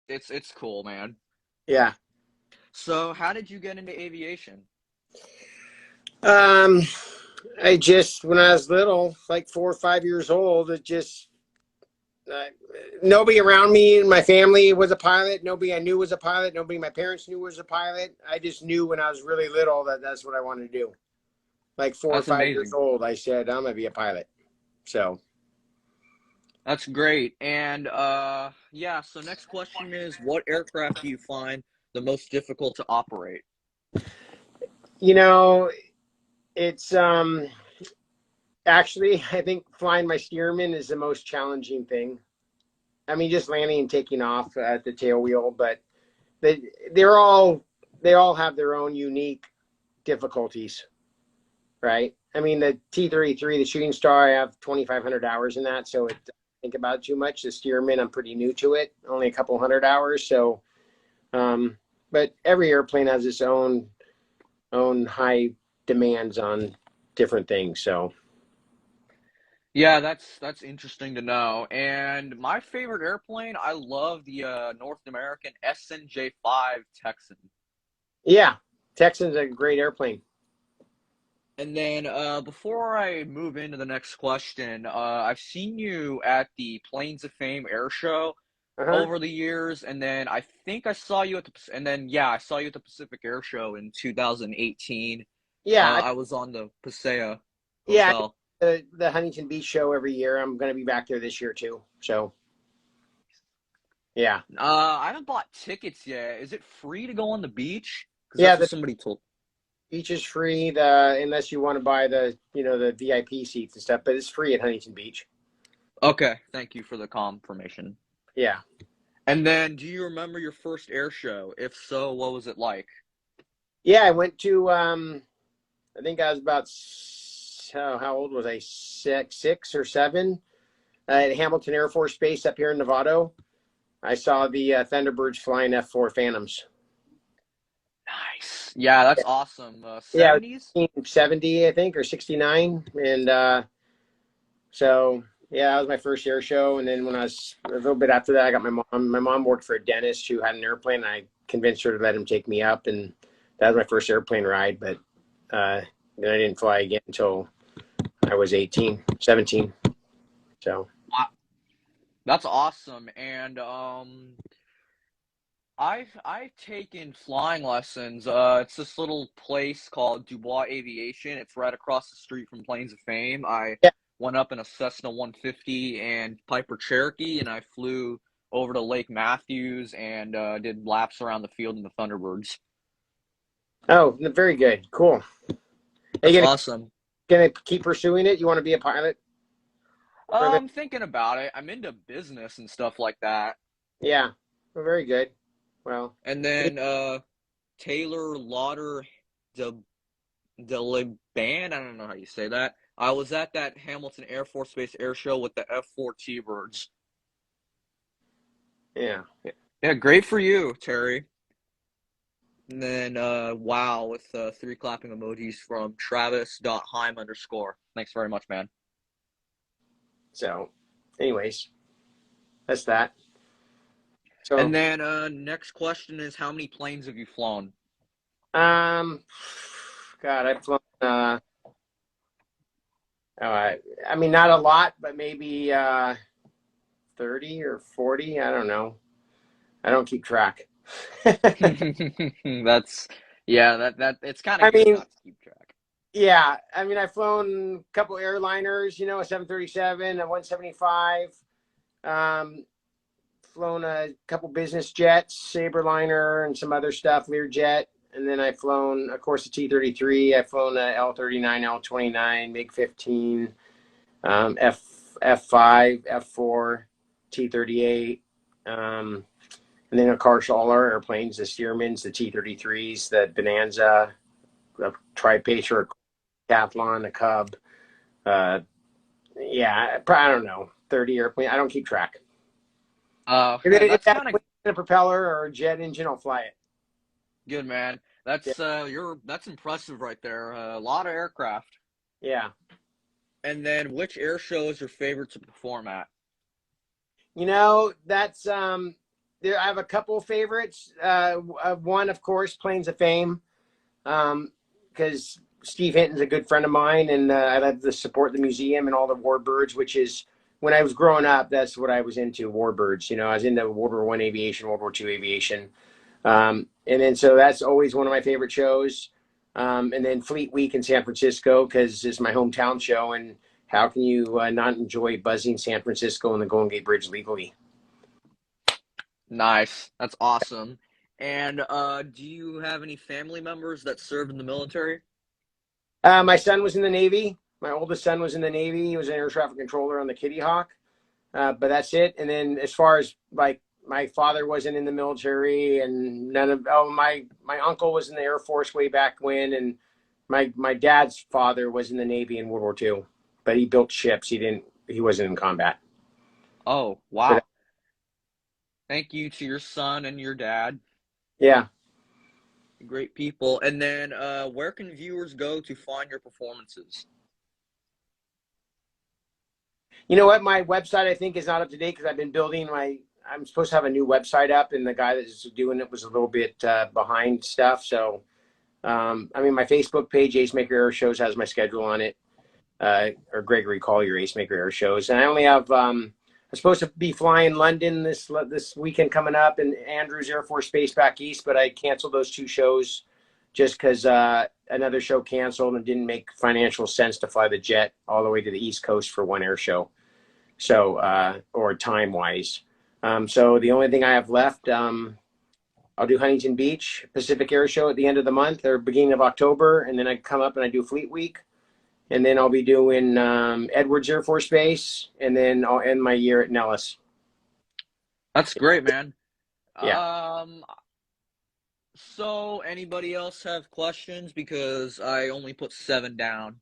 It's cool, man. Yeah. So, how did you get into aviation? Um, I just, when I was little, like 4 or 5 years old, it just, uh, nobody around me in my family was a pilot. Nobody I knew was a pilot. Nobody my parents knew was a pilot. I just knew when I was really little that that's what I wanted to do. Like four or That's five years amazing. old, I said, I'm going to be a pilot. So, That's great. And yeah, so next question is what aircraft do you find the most difficult to operate? you know, it's, actually, I think flying my Stearman is the most challenging thing. I mean, just landing and taking off at the tail wheel, but they they're all they all have their own unique difficulties, right? I mean, the T-33, the Shooting Star, I have 2,500 hours in that, so it don't think about it too much. The Stearman, I'm pretty new to it, only a couple hundred hours. So, um, but every airplane has its own high demands on different things. So, Yeah, that's interesting to know. And my favorite airplane, I love the North American SNJ-5 Texan. yeah, Texan's a great airplane. And then before I move into the next question, I've seen you at the Planes of Fame Airshow Uh huh. over the years, and then I think I saw you at and then yeah, I saw you at the Pacific Air Show in 2018. Yeah, I was on the Paseo yeah. Hotel. The Huntington Beach show every year. I'm going to be back there this year too. So, yeah. I haven't bought tickets yet. Is it free to go on the beach? Because Yeah, that's what the somebody told. beach is free. The unless you want to buy the VIP seats and stuff, but it's free at Huntington Beach. Okay, thank you for the confirmation. Yeah, And then, do you remember your first air show? If so, what was it like? yeah. I went to. I think I was about how old was I? Six or seven at Hamilton Air Force Base up here in Nevada. I saw the Thunderbirds flying F4 Phantoms. Nice. Yeah, that's awesome. Yeah, it 70s? was 70, I think, or 69, and so yeah, that was my first air show. And then when I was a little bit after that, I got my mom. My mom worked for a dentist who had an airplane. And I convinced her to let him take me up, and that was my first airplane ride. But then I didn't fly again until I was 18, 17. So Wow, that's awesome. And I've taken flying lessons. It's this little place called Dubois Aviation. It's right across the street from Plains of Fame. I yeah. went up in a Cessna 150 and Piper Cherokee, and I flew over to Lake Matthews and did laps around the field in the Thunderbirds. Oh, very good, cool. Are That's you awesome. gonna keep pursuing it? You want to be a pilot for a living? I'm thinking about it. I'm into business and stuff like that. Yeah, well, very good. Well, And then Taylor Lauder de Liban, I don't know how you say that. I was at that Hamilton Air Force Base Air Show with the F4 T-Birds. yeah. Yeah, great for you, Terry. And then wow with three clapping emojis from Travis.Heim underscore. Thanks very much, man. So, anyways, that's that. And So, then next question is how many planes have you flown? um, God, I've flown. I mean, not a lot, but maybe 30 or 40. I don't know. I don't keep track. That's yeah, that it's kind of I good mean, not to keep track. yeah. I mean, I've flown a couple airliners. A 737, a 175. Um, flown a couple business jets, Sabreliner, and some other stuff, Learjet. And then I've flown, of course, the T-33. I've flown a L-39, L-29, MiG-15, F5, F4, T-38. And then, of course, all our airplanes, the Stearmans, the T-33s, the Bonanza, the Tri-Pacer, Decathlon, the Cub. Yeah, I don't know, 30 airplanes. I don't keep track. If That's that's kind of a propeller or a jet engine, I'll fly it. good, man. Yeah. That's impressive right there. A lot of aircraft. Yeah. And then, which air show is your favorite to perform at? That's I have a couple favorites. One, of course, Planes of Fame, because Steve Hinton's a good friend of mine, and I love to support the museum and all the warbirds, which is when I was growing up, that's what I was into, warbirds. I was into World War I aviation, World War II aviation. And then so that's always one of my favorite shows. And then Fleet Week in San Francisco, because it's my hometown show, and how can you not enjoy buzzing San Francisco and the Golden Gate Bridge legally? Nice. That's awesome. And do you have any family members that served in the military? My son was in the Navy. My oldest son was in the Navy. He was an air traffic controller on the Kitty Hawk. But that's it. And then as far as like my father wasn't in the military, and none of my uncle was in the Air Force way back when, and my dad's father was in the Navy in World War II, but he built ships. He wasn't in combat. Oh, But wow. Thank you to your son and your dad. yeah, Great people. And then where can viewers go to find your performances? you know what? My website I think is not up to date because I've been building my. I'm supposed to have a new website up, and the guy that's doing it was a little bit behind stuff. So, I mean, my Facebook page, Ace Maker Air Shows, has my schedule on it. Or Gregory Colyer, Ace Maker Air Shows, and I only have. I'm supposed to be flying London this weekend coming up, and Andrews Air Force Base back east, but I canceled those two shows just because another show canceled and didn't make financial sense to fly the jet all the way to the East Coast for one air show. So, or time wise. So the only thing I have left, I'll do Huntington Beach Pacific Air Show at the end of the month or beginning of October, and then I come up and I do Fleet Week, and then I'll be doing Edwards Air Force Base, and then I'll end my year at Nellis. That's great, man. Yeah. Um, so anybody else have questions? Because I only put 7 down.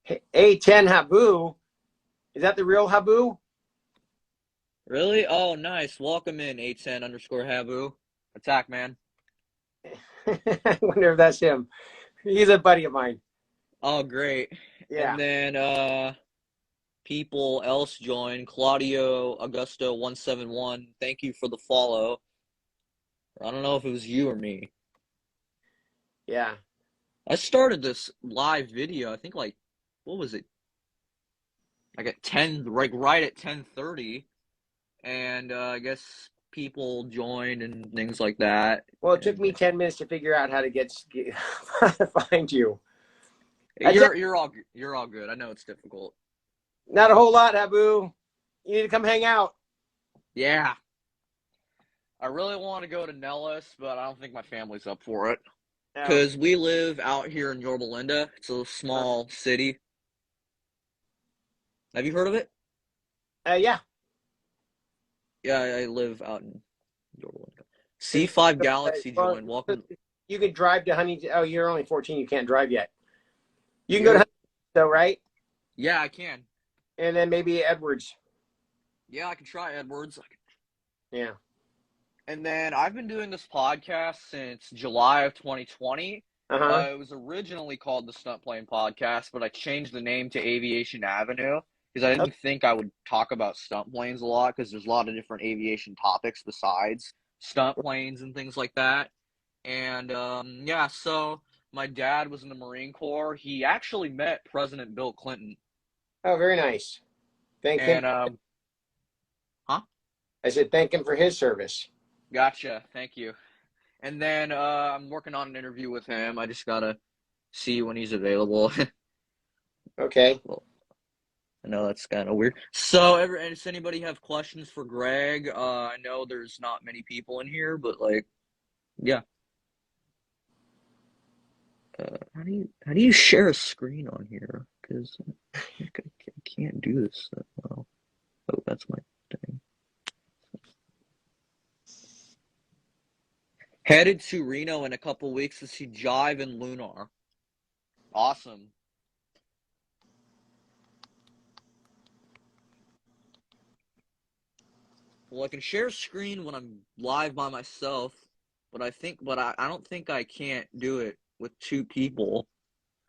A10 Haboo, is that the real Haboo? Really? Oh, nice. Welcome in, 810 underscore Haboo. Attack, man. I wonder if that's him. He's a buddy of mine. Oh, great. Yeah. And then people else join. Claudio Augusto 171. Thank you for the follow. I don't know if it was you or me. Yeah. I started this live video, I think like what was it? Like at 10, right at 10:30, and I guess people joined and things like that. Well, it took And me 10 minutes to figure out how to get find you. you're all good. I know it's difficult. Not a whole lot, Haboo. You need to come hang out. Yeah. I really want to go to Nellis, but I don't think my family's up for it. No. Because we live out here in Yorba Linda. It's a small city. Have you heard of it? Yeah. Yeah, I live out in Yorba Linda. C5 Galaxy Well, joined. Welcome. you could drive to Huntington. Oh, you're only 14. You can't drive yet. You can go to You're, Huntington, though, right? yeah, I can. And then maybe Edwards. Yeah, I can try Edwards. Yeah. And then I've been doing this podcast since July of 2020. Uh-huh. It was originally called the Stunt Plane Podcast, but I changed the name to Aviation Avenue because I didn't think I would talk about stunt planes a lot because there's a lot of different aviation topics besides stunt planes and things like that. And yeah, so my dad was in the Marine Corps. He actually met President Bill Clinton. Oh, very nice. Thank him. And huh? I said thank him for his service. Gotcha. Thank you. And then I'm working on an interview with him. I just gotta see when he's available. Okay. Well, I know that's kind of weird. So, does anybody have questions for Greg? I know there's not many people in here, but like, yeah. How do you share a screen on here? Because I can't do this that well. Oh, that's my thing. Headed to Reno in a couple weeks to see Jive and Lunar. Awesome. Well, I can share a screen when I'm live by myself, but I don't think I can't do it with 2 people.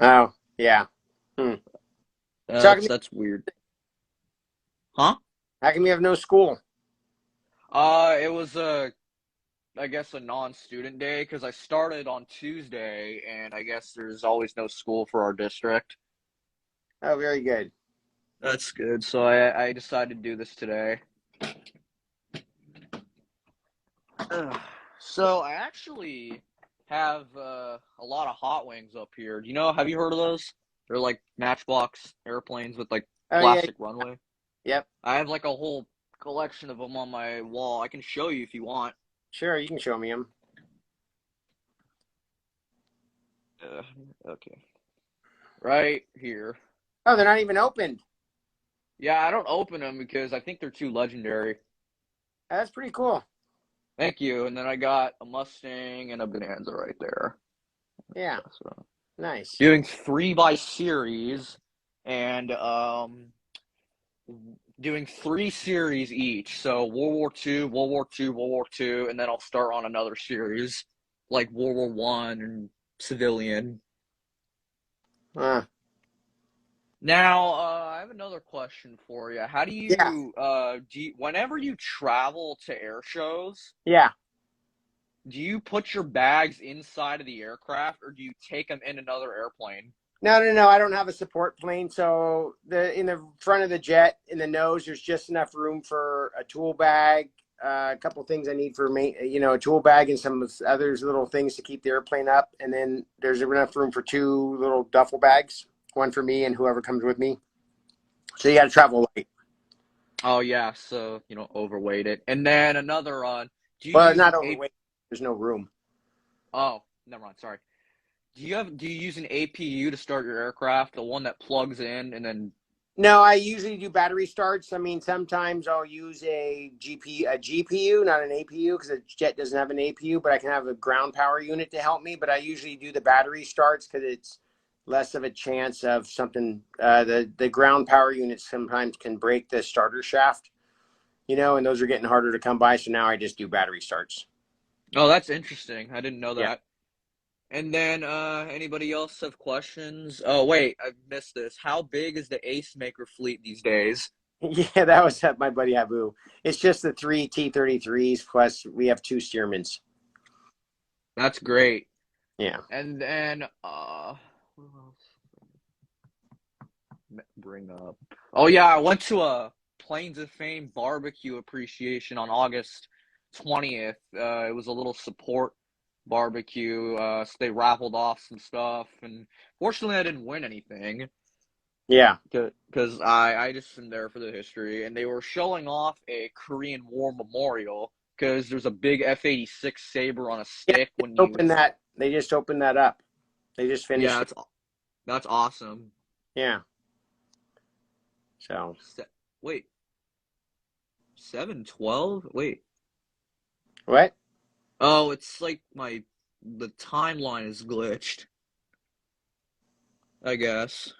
Oh, yeah. That's weird. Huh? How come you have no school? It was I guess a non-student day because I started on Tuesday, and I guess there's always no school for our district. Oh, very good. That's good. So I decided to do this today. Ugh. So I actually have a lot of hot wings up here. Do you know? Have you heard of those? They're like Matchbox airplanes with like Oh yeah. plastic runway. Yep. I have like a whole collection of them on my wall. I can show you if you want. Sure, you can show me them. Uh, okay, right here. Oh, they're not even opened. Yeah, I don't open them because I think they're too legendary. That's pretty cool. Thank you. And then I got a Mustang and a Bonanza right there. Yeah, So nice. doing three by series and doing three series each. So World War II, World War II, World War II, and then I'll start on another series like World War One and civilian. Uh, Now, I have another question for you. How yeah, do you, whenever you travel to air shows, yeah. do you put your bags inside of the aircraft or do you take them in another airplane? No, no, no. I don't have a support plane, so the in the front of the jet, in the nose, there's just enough room for a tool bag, a couple things I need for me, a tool bag and some other little things to keep the airplane up, and then there's enough room for two little duffel bags, one for me and whoever comes with me. So you got to travel light. Oh yeah, so you don't overweight it. And then another do you Well, use not an A overweight. There's no room. oh, never mind, sorry. Do you use an APU to start your aircraft, the one that plugs in and then No, I usually do battery starts. I mean, sometimes I'll use a GPU, not an APU, because a jet doesn't have an APU, but I can have a ground power unit to help me. But I usually do the battery starts because it's less of a chance of something. The ground power units sometimes can break the starter shaft, and those are getting harder to come by. So now I just do battery starts. Oh, that's interesting. I didn't know Yeah. that. And then anybody else have questions? Oh, wait, I missed this. How big is the Ace Maker fleet these days? Yeah, that was my buddy Haboo. It's just the three T-33s plus we have two Stearmans. That's great. Yeah. And then what else bring up? Oh yeah, I went to a Plains of Fame barbecue appreciation on August 20th. It was a little support barbecue. So they raffled off some stuff, and fortunately, I didn't win anything Yeah. because I just am there for the history. And they were showing off a Korean War memorial because there's a big F-86 Saber on a Yeah, stick they when just he opened was. that. They just opened that up. They just Yeah, finished it. that's awesome. Yeah. So Se- Wait, 712? Wait. what? Oh, it's like the timeline is glitched, I guess.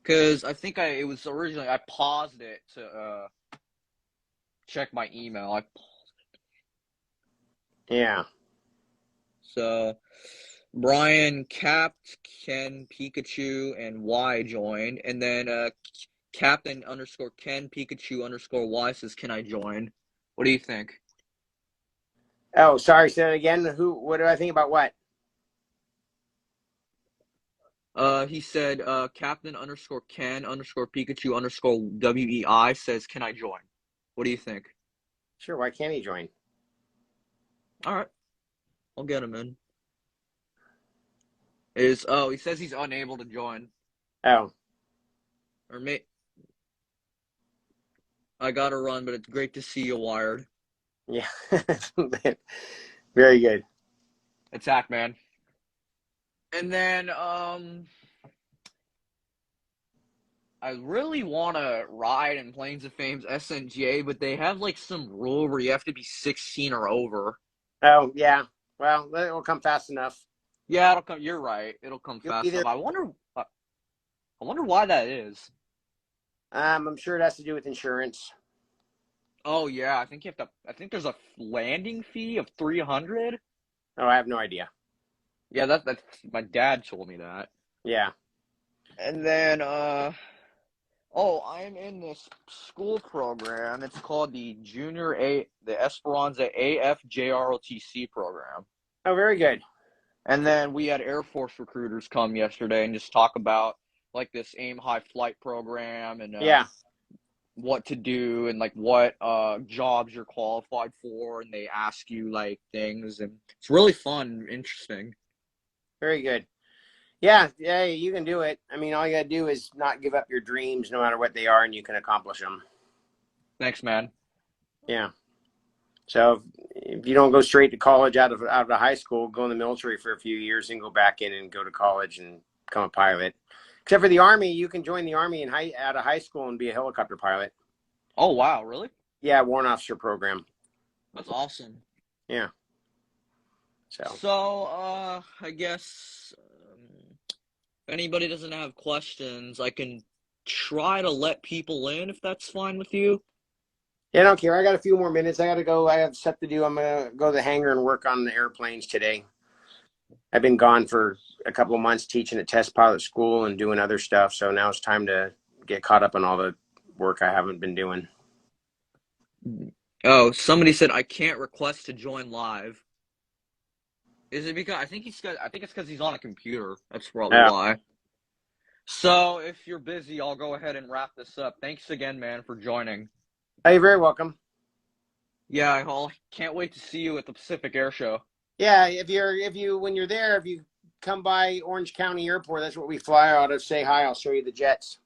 Because I think it was originally I paused it to check my email. Yeah. So Brian capped Ken Pikachu and Y joined, and then Captain underscore Ken Pikachu underscore Y says, "Can I join?" What do you think? Oh, sorry. Say that again. What do I think about what? He said, Captain underscore Ken underscore Pikachu underscore WEI says, "Can I join?" What do you think? Sure. Why can't he join? All right, I'll get him in. He says he's unable to join. Oh, Or may I gotta run, but it's great to see you wired. yeah. Very good. Attack man. And then I really wanna ride in Plains of Fame's SNGA, but they have like some rule where you have to be 16 or over. Oh, yeah. Well, it will come fast enough. Yeah, it'll come. You're right. It'll come You'll be fast there. enough. I wonder why that is. I'm sure it has to do with insurance. Oh yeah, I think you have to. I think there's a landing fee of 300. Oh, I have no idea. Yeah, that's my dad told me that. Yeah. And then Oh, I'm in this school program. It's called the Esperanza AFJROTC program. Oh, very good. And then we had Air Force recruiters come yesterday and just talk about like this AIM high flight program and Yeah, what to do and like what jobs you're qualified for, and they ask you like things, and it's really fun and interesting. very good. Yeah, yeah, you can do it. I mean, all you got to do is not give up your dreams, no matter what they are, and you can accomplish them. Thanks, man. Yeah. So if you don't go straight to college out of high school, go in the military for a few years and go back in and go to college and become a pilot. Except for the Army, you can join the Army out of high school and be a helicopter pilot. Oh wow, really? Yeah, warrant officer program. That's awesome. Yeah. So So I guess if anybody doesn't have questions, I can try to let people in if that's fine with you. yeah, I don't care. I got a few more minutes. I got to go. I have stuff to do. I'm gonna go to the hangar and work on the airplanes today. I've been gone for a couple of months teaching at test pilot school and doing other stuff. So now it's time to get caught up on all the work I haven't been doing. Oh, somebody said I can't request to join live. Is it because I think it's because he's on a computer. That's probably Yeah. why. So if you're busy, I'll go ahead and wrap this up. Thanks again, man, for joining. Oh, you're very welcome. Yeah, I can't wait to see you at the Pacific Air Show. Yeah, when you're there, if you come by Orange County Airport, that's what we fly out of. Say hi. I'll show you the jets.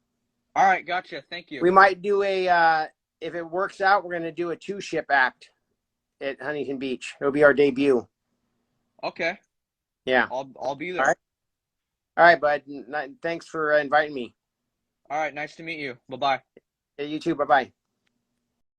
All right, gotcha. Thank you. We might do if it works out, we're going to do a 2-ship act at Huntington Beach. It'll be our debut. Okay, Yeah. I'll be All there. right. All right, bud. Thanks for inviting me. All right, nice to meet you. Bye bye. You too. Bye-bye.